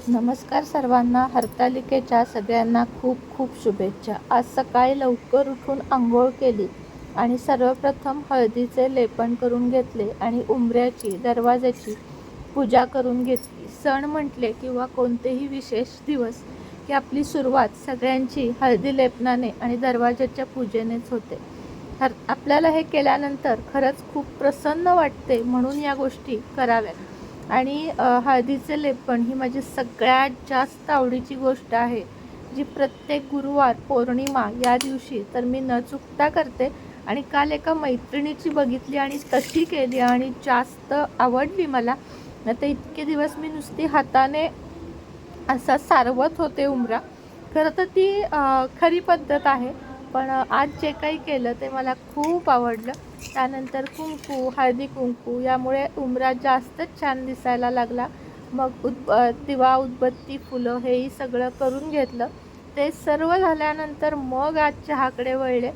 नमस्कार सर्वांना. हरतालिकेच्या सगळ्यांना खूप खूप शुभेच्छा. आज सकाळी लवकर उठून आंघोळ केली आणि सर्वप्रथम हळदीचे लेपन करून घेतले आणि उंबऱ्याची दरवाजाची पूजा करून घेतली. सण म्हटले किंवा कोणतेही विशेष दिवस की आपली सुरुवात सगळ्यांची हळदी लेपनाने आणि दरवाजाच्या पूजेनेच होते. आपल्याला हे केल्यानंतर खरंच खूप प्रसन्न वाटते, म्हणून या गोष्टी कराव्यात. आणि हळदीचे लेपन ही माझी सगळ्यात जास्त आवडीची गोष्ट आहे, जी प्रत्येक गुरुवार पौर्णिमा या दिवशी तर मी न चुकता करते. आणि काल एका मैत्रिणीची बघितली आणि तशी केली आणि जास्त आवडली मला. आता इतके दिवस मी नुसती हाताने असा सारवत होते उंबरा. खरं तर ती खरी पद्धत आहे, पण आज जे काही केलं ते मला खूप आवडलं. त्यानंतर कुंकू, हळदी कुंकू यामुळे उंबरा जास्तच छान दिसायला लागला. मग दिवा, उदबत्ती, फुलं हेही सगळं करून घेतलं. ते सर्व झाल्यानंतर मग आज चहाकडे वळले.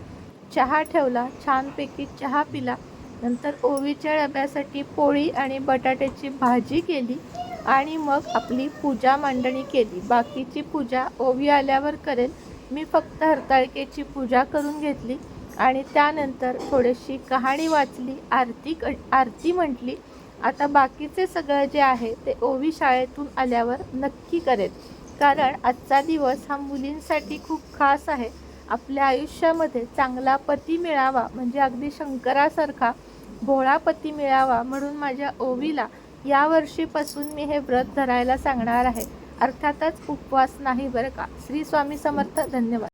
चहा ठेवला, छानपैकी चहा पिला. नंतर ओवीच्या डब्यासाठी पोळी आणि बटाट्याची भाजी केली आणि मग आपली पूजा मांडणी केली. बाकीची पूजा ओवी आल्यावर करेल. मी फक्त हरताळकेची पूजा करून घेतली आणि त्यानंतर थोडीशी कहाणी वाचली, आरती म्हटली. आता बाकीचे सगळं जे आहे ते ओवी शाळेतून आल्यावर नक्की करेल, कारण आजचा दिवस हा मुलींसाठी खूप खास आहे. आपल्या आयुष्यामध्ये चांगला पती मिळावा, म्हणजे अगदी शंकरासारखा भोळा पती मिळावा, म्हणून माझ्या ओवीला या वर्षीपासून मी हे व्रत धरायला सांगणार आहे. अर्थातच उपवास नाही बरं का. श्री स्वामी समर्थ. धन्यवाद.